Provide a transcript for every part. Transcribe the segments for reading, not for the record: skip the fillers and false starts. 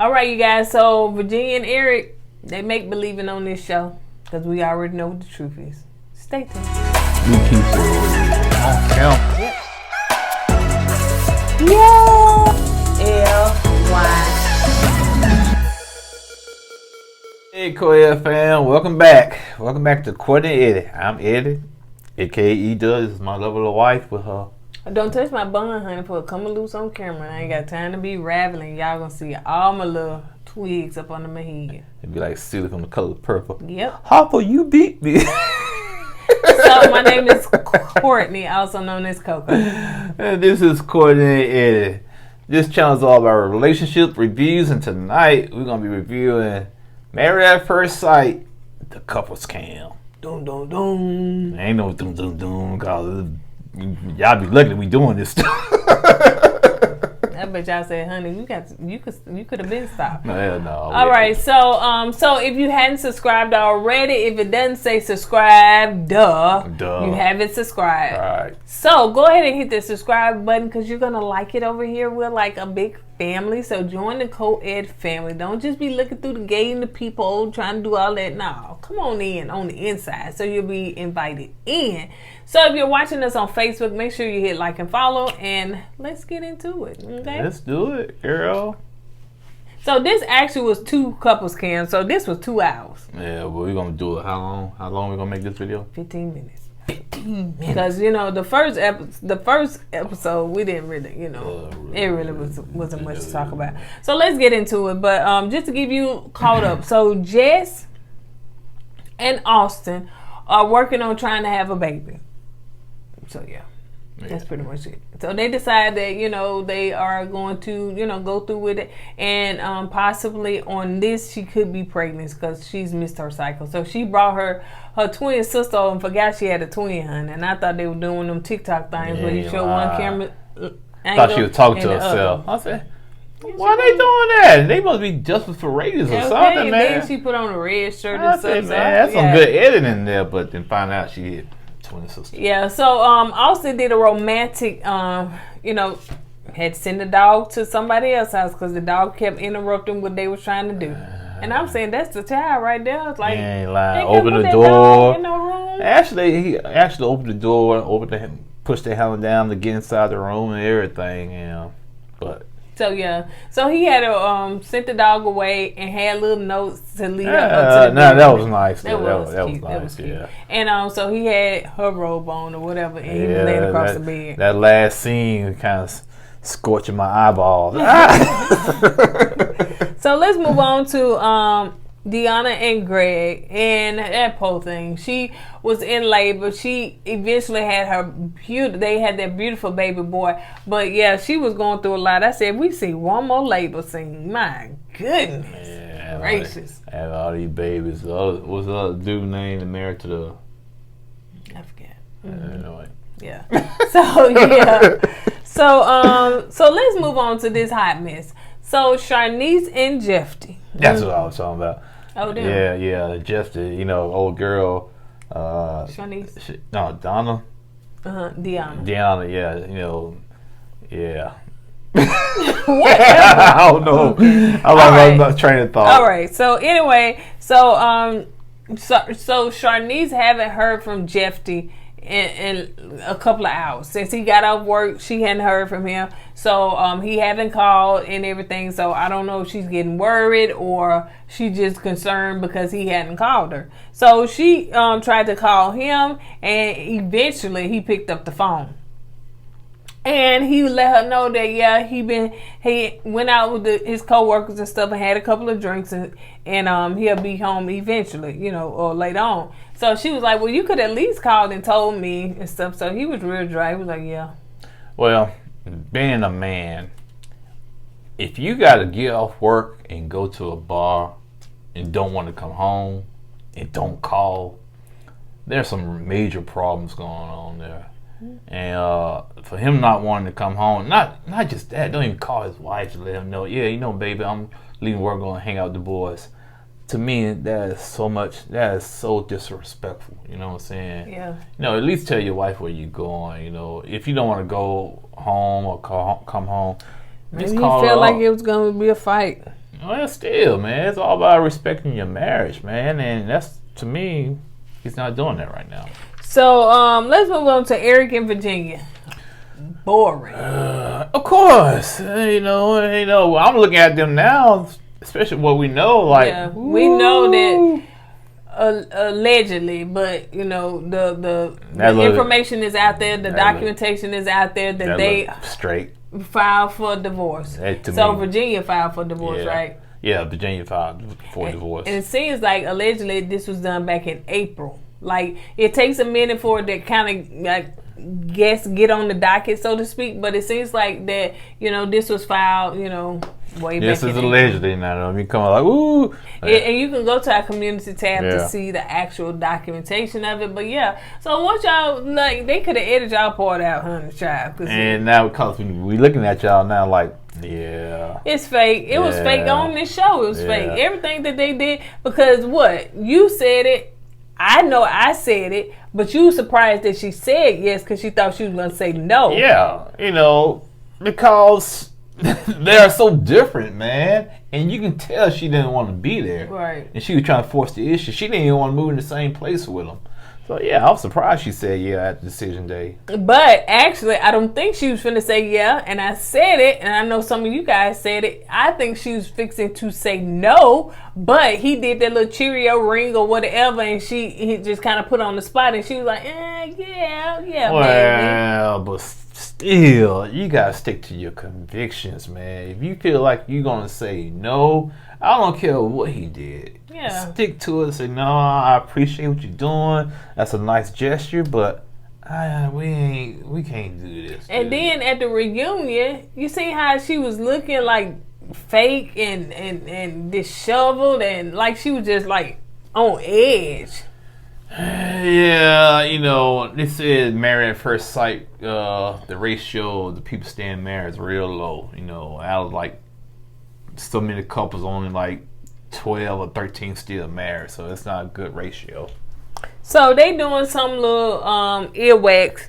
All right, you guys. So Virginia and Eric, they make believing on this show because we already know what the truth is. Stay tuned. We keep it on count. Yep. Yeah. LY. Hey, KOED fam, welcome back. Welcome back to KOURTNEY. I'm Eddie, aka This is my lovely wife with her. Don't touch my bun, honey, for it coming loose on camera. I ain't got time to be raveling. Y'all gonna see all my little twigs up under my head. It'd be like silly from the color purple. Yep. Harper, you beat me. So my name is Kourtney, also known as Coco. And this is KOURTNEY Eddie. This channel is all about relationship reviews, and tonight we're gonna be reviewing Married at First Sight, the couples cam. Doom, doom, doom. Ain't no doom, doom, doom, cause y'all be lucky we doing this stuff. I bet y'all said, honey, you could have been stopped. No, hell no. All right, so if you hadn't subscribed already, if it doesn't say subscribe, you haven't subscribed. All right. So go ahead and hit the subscribe button because you're gonna like it over here. We're like a big family, so join the KOED family. Don't just be looking through the gate and the people trying to do all that. No, come on in on the inside, so you'll be invited in. So if you're watching us on Facebook, make sure you hit like and follow, and let's get into it. Okay, let's do it, girl. So this actually was 2 couples cams, so this was 2 hours. Yeah, but we're gonna do it. How long? How long we gonna make this video? 15 minutes. 15 minutes. Because the first episode we didn't really, it really wasn't much to talk about. So let's get into it. But just to give you caught up, so Jess and Austin are working on trying to have a baby. So yeah. That's pretty much it. So they decide that, they are going to, go through with it. And possibly on this, she could be pregnant because she's missed her cycle. So she brought her twin sister over and forgot she had a twin, honey. And I thought they were doing them TikTok things where you show one camera angle. Thought she was talking to herself. I said, why are they doing that? They must be just for ratings or something, man. Then she put on a red shirt and stuff. Man, that's some good editing there, but then find out she had twin sister. Yeah, so Austin did a romantic, had to send the dog to somebody else's house because the dog kept interrupting what they was trying to do. And I'm saying that's the child right there. It's like, he ain't lying. Open the door. In no room. Actually, he opened the door, pushed the Helena down to get inside the room and everything. But. So yeah, so he had to sent the dog away and had little notes to lead up to the that was nice. That was cute. Yeah. And so he had her robe on or whatever, and he was laying across the bed. That last scene kind of scorching my eyeballs. So let's move on to Deanna and Greg and that poor thing. She was in labor. She eventually had they had that beautiful baby boy. But yeah, she was going through a lot. I said, we see one more labor scene. My goodness gracious. Have all these babies. What's the other dude name that married to the... I forget. Anyway. Yeah. So yeah. So let's move on to this hot mess. So Charnese and Jefty. That's what I was talking about. Oh, damn. Yeah, Jefty, old girl. Charnese. Donna. Deanna. Deanna, yeah. I don't know. I'm not train of thought. All right. So anyway, so Charnese haven't heard from Jefty in a couple of hours since he got off work. She hadn't heard from him, so he hadn't called and everything. So I don't know if she's getting worried or she just concerned because he hadn't called her. So she tried to call him, and eventually he picked up the phone. And he let her know that he went out with his coworkers and stuff and had a couple of drinks and he'll be home eventually, or later on. So she was like, well, you could at least called and told me and stuff. So he was real dry. He was like, yeah. Well, being a man, if you got to get off work and go to a bar and don't want to come home and don't call, there's some major problems going on there. And for him not wanting to come home, not just that, don't even call his wife to let him know, baby, I'm leaving work, going to hang out with the boys. To me, that is so disrespectful, you know what I'm saying? Yeah. At least tell your wife where you're going, if you don't want to go home or come home, Maybe he felt like it was going to be a fight. Well, still, man, it's all about respecting your marriage, man, and that's, to me, he's not doing that right now. So let's move on to Eric in Virginia. Boring. Of course, you know. I'm looking at them now, especially what we know. Like, yeah, we know that allegedly, but you know the information is out there, the documentation is out there that they straight filed for divorce. So Virginia filed for divorce, right? Yeah, Virginia filed for divorce. And it seems like allegedly this was done back in April. Like, it takes a minute for it to kind of like get on the docket, so to speak, but it seems like that, you know, this was filed, you know, way back. This is allegedly now. I mean, come on, like, ooh. And you can go to our community tab to see the actual documentation of it. But yeah, so what y'all, like, they could have edited y'all part out, honey, child. And now, because we looking at y'all now, like, yeah, it's fake. It was fake on this show. It was fake. Everything that they did, because what you said it. I know I said it, but you were surprised that she said yes because she thought she was going to say no. Yeah, you know, because they're so different, man. And you can tell she didn't want to be there. Right. And she was trying to force the issue. She didn't even want to move in the same place with them. So, yeah, I was surprised she said yeah at decision day. But actually, I don't think she was finna say yeah. And I said it, and I know some of you guys said it. I think she was fixing to say no, but he did that little Cheerio ring or whatever, and he just kind of put on the spot, and she was like, yeah, well, but still, you got to stick to your convictions, man. If you feel like you're going to say no, I don't care what he did. Yeah. Stick to it. Say, no, I appreciate what you're doing. That's a nice gesture, but we can't do this. And then at the reunion, you see how she was looking like fake and disheveled, and like she was just like on edge. Yeah, you know, they said married at first sight, the ratio of the people staying married is real low. You know, out of like so many couples, only like 12 or 13 still married, so it's not a good ratio. So they doing some little earwax.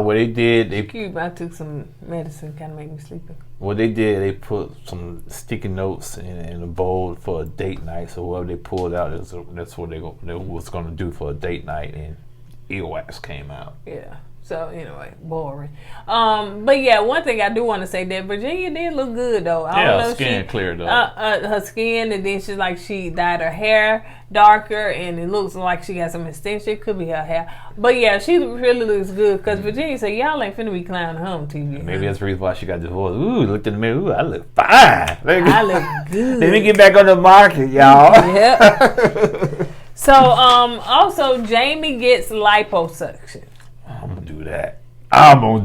What they did, I took some medicine, kind of make me sleepy. What they did, they put some sticky notes in a bowl for a date night. So whoever they pulled out, that's what they was going to do for a date night, and earwax came out. Yeah. So anyway, boring. But yeah, one thing I do want to say that Virginia did look good though. I don't know, skin clear though. Her skin, and then she's like she dyed her hair darker, and it looks like she got some extension. It could be her hair, but yeah, she really looks good. Because Virginia said y'all ain't finna be clowning her on TV. Maybe that's the reason why she got divorced. Ooh, looked in the mirror. Ooh, I look fine. I look good. Let me get back on the market, y'all. Yep. So also Jamie gets liposuction. I'm gonna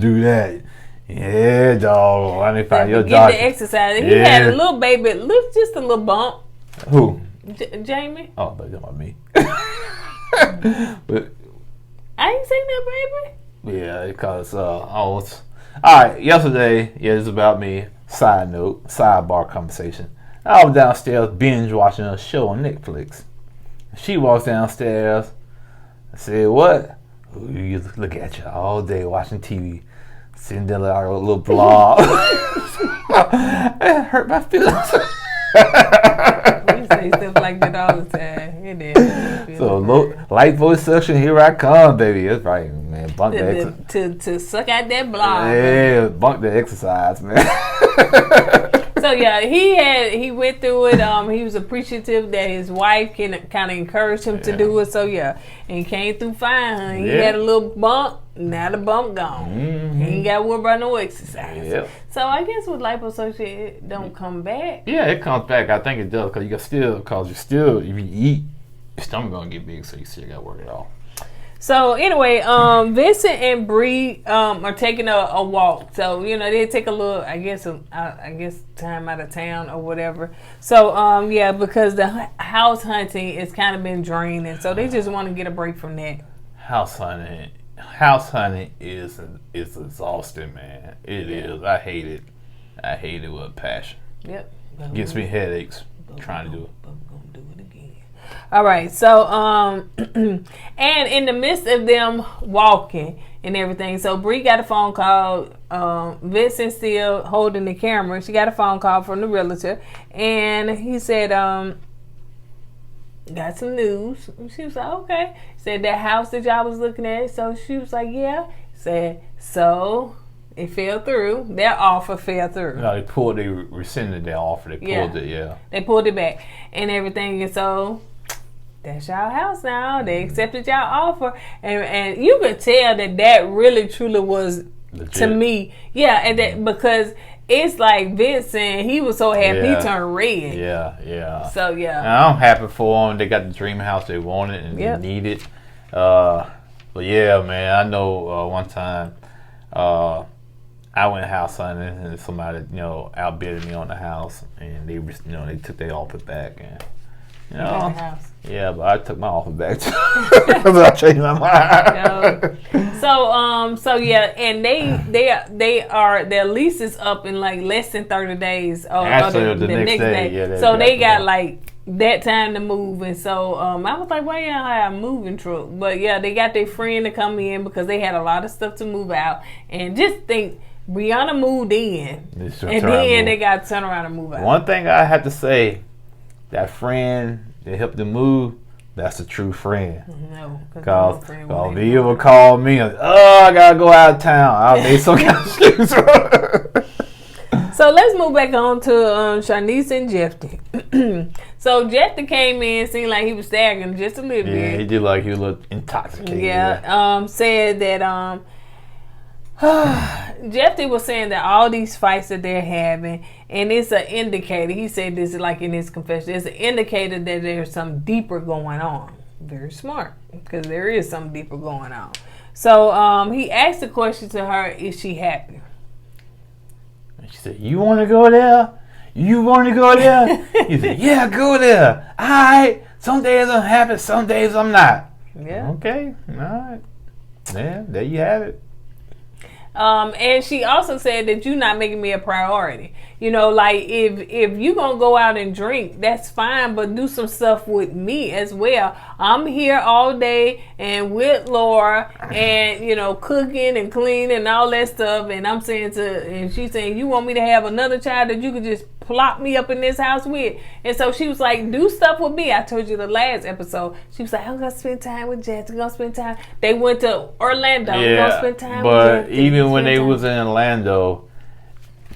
do that. Yeah, dog. I didn't find your doctor. Get the exercise. He had a little baby, just a little bump. Who? Jamie. Oh, that's about me. But I ain't seen that, baby. Yeah, because all right. Yesterday, it's about me. Side note, sidebar conversation. I was downstairs binge watching a show on Netflix. She walks downstairs. I said, "What? You look at you all day watching TV, sitting there like a little blob." It hurt my feelings. We say stuff like that all the time. It is. So light voice suction, here I come, baby. That's right, man. Bunk to suck out that blob. Yeah, man. Bunk the exercise, man. So yeah, he went through it. He was appreciative that his wife kind of encouraged him to do it. So yeah, and he came through fine. Honey. He had a little bump. Now the bump gone. Mm-hmm. He ain't got to worry about no exercise. Yep. So I guess with liposuction, it don't come back. Yeah, it comes back. I think it does because if you eat, your stomach gonna get big, so you still got to work it off. So anyway, Vincent and Bree are taking a walk. So they take a little, I guess time out of town or whatever. So because the house hunting is kind of been draining, so they just want to get a break from that. House hunting is exhausting, man. It is. I hate it. I hate it with a passion. Yep. Gives me headaches trying to do it. All right, so and in the midst of them walking, and everything. So Bree got a phone call. Vincent still holding the camera. She got a phone call from the realtor, and he said, got some news. She was like, okay. Said that house that y'all was looking at. So she was like, yeah. Said, so it fell through. Their offer fell through. No, they rescinded their offer. They pulled it, yeah. They pulled it back and everything. And so that's y'all house now. They accepted y'all offer. And you could tell that really truly was legit to me. Yeah, and that because it's like Vincent, he was so happy he turned red. Yeah. So yeah. And I'm happy for them. They got the dream house they wanted and they needed. But yeah, man, I know one time I went house hunting and somebody, outbid me on the house, and they, they took their offer back, and yeah, but I took my offer back too because I changed my mind. So yeah, and their lease is up in like less than 30 days. Actually, the next day. Yeah, so they got like that time to move, and so I was like, why y'all have a moving truck? But yeah, they got their friend to come in because they had a lot of stuff to move out, and just think. Brianna moved in, and then they got to turn around and move out. One thing I have to say, that friend that helped them move, that's a true friend. No, because if he ever called me, I gotta go out of town, I'll make some kind of excuse. So let's move back on to Charnese and Jefty. So Jefty came in, seemed like he was staggering just a little bit. Yeah, he did like he was a little intoxicated. Yeah, said that Jefty was saying that all these fights that they're having, and it's an indicator. He said this like in his confession. It's an indicator that there's some deeper going on. Very smart, because there is some deeper going on. So he asked the question to her: is she happy? And she said, "You want to go there? You want to go there?" He said, "Yeah, go there. All right. Some days I'm happy. Some days I'm not." Yeah. Okay. All right. Yeah. There you have it. And she also said that you're not making me a priority. Like if you gonna go out and drink, that's fine, but do some stuff with me as well. I'm here all day and with Laura and, cooking and cleaning and all that stuff. And I'm saying and she's saying, you want me to have another child that you could just plop me up in this house with? And so she was like, do stuff with me. I told you the last episode. She was like, I'm gonna spend time with Jess. I'm gonna spend time. They went to Orlando. Yeah, gonna spend time but with Jess. even when they was in Orlando,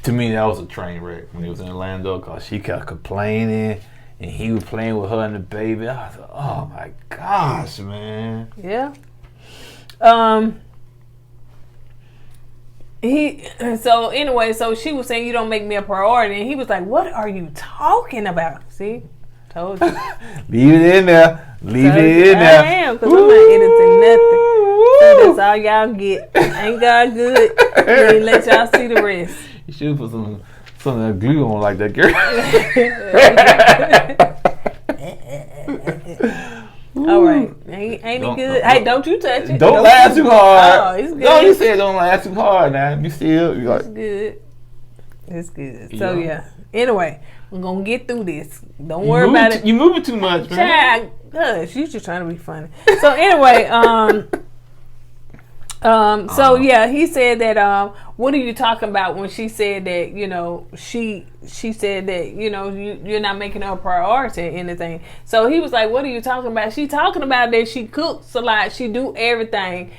to me that was a train wreck when he was in Orlando, because she kept complaining and he was playing with her and the baby. I was like, oh my gosh, man. Yeah. So she was saying, you don't make me a priority, and he was like, what are you talking about? See, told you. Leave it in there. Leave it in there. I am, because I'm not editing nothing. So that's all y'all get. Ain't God good? Then let y'all see the rest. You should put some glue on like that, girl. All right. Ain't it good? Hey, don't you touch it. Don't laugh too hard. Oh, it's good. No, you said don't laugh too hard now. You like, it's good. It's good. So, yeah. Anyway, we're going to get through this. Don't worry about it. You moving too much, man. Gosh, you just trying to be funny. So, anyway, so yeah, he said that what are you talking about when she said that, she said that, you're not making her a priority or anything. So he was like, what are you talking about? She talking about that she cooks a lot, she do everything,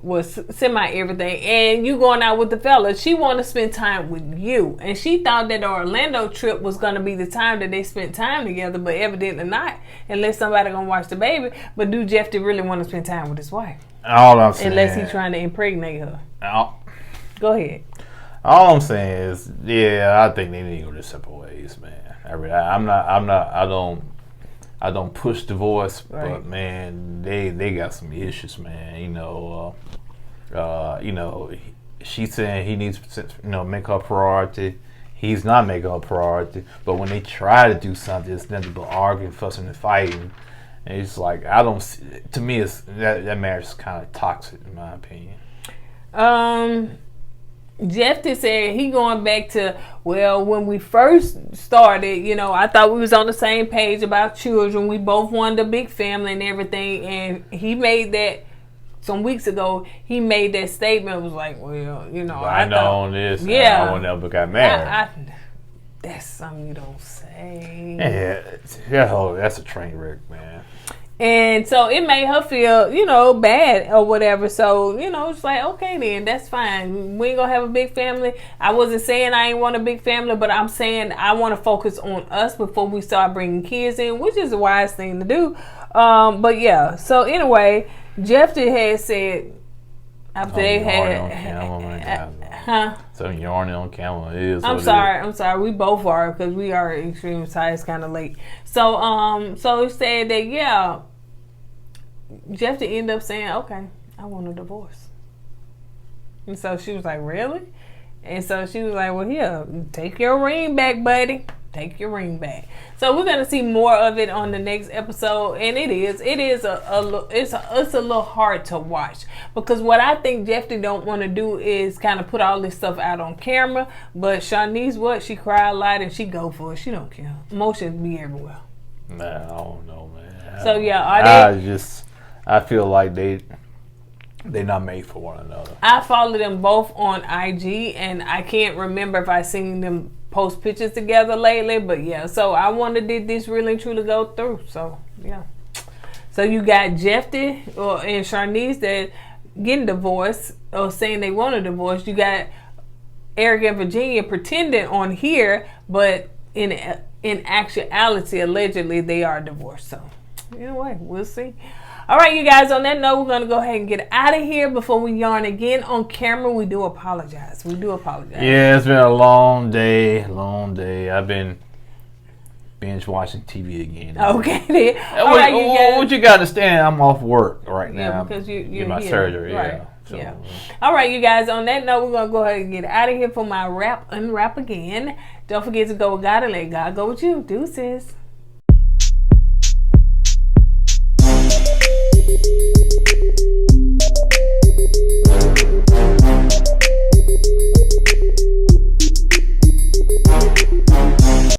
was semi everything, and you going out with the fellas. She want to spend time with you, and she thought that the Orlando trip was going to be the time that they spent time together, but evidently not, unless somebody gonna watch the baby. But do Jefty really want to spend time with his wife? All I'm saying, unless he's trying to impregnate her. Go ahead. All I'm saying is, I think they need to go their separate ways, man. I don't push divorce, right. But man, they got some issues, man. She's saying he needs to, make her a priority. He's not making her a priority. But when they try to do something, it's nothing but arguing, fussing, and fighting. And it's like, to me, it's that marriage is kind of toxic, in my opinion. Jefty said he going back to, when we first started, I thought we was on the same page about children. We both wanted a big family and everything, and he made that some weeks ago, he made that statement. Was like, well, you know, I know this. Yeah, I would never got married. That's something you don't say. Yeah, that's a train wreck, man. And so it made her feel, you know, bad or whatever. So, you know, it's like, okay, then that's fine. We ain't gonna have a big family. I wasn't saying I ain't want a big family, but I'm saying I want to focus on us before we start bringing kids in, which is a wise thing to do. But yeah, so anyway, Jefty had said after they had, So yarning on camera is. I'm sorry. We both are because we are extremely tired. It's kind of late. So so he said that Jefty ended up saying, okay, I want a divorce. And so she was like, really? And so she was like, well, here, take your ring back, buddy. Take your ring back. So we're gonna see more of it on the next episode, and it is a little hard to watch because what I think Jefty don't want to do is kind of put all this stuff out on camera. But Charnese, she cry a lot and she go for it. She don't care. Emotions be everywhere. Nah, I don't know, man. So yeah, I feel like they're not made for one another. I follow them both on IG, and I can't remember if I seen them post pictures together lately, but yeah. So I wanted this really and truly go through. So yeah. So you got Jefty and Charnese that getting divorced or saying they want a divorce. You got Eric and Virginia pretending on here, but in actuality, allegedly they are divorced. So anyway, we'll see. All right, you guys, on that note, we're going to go ahead and get out of here before we yarn again on camera. We do apologize. Yeah, it's been a long day. I've been binge watching TV again. Okay, then. All right, you guys. What you got to understand, I'm off work right now. Yeah, because you're get my here. surgery, right. yeah. So, yeah. All right, you guys, on that note, we're going to go ahead and get out of here for my unwrap again. Don't forget to go with God and let God go with you. Deuces.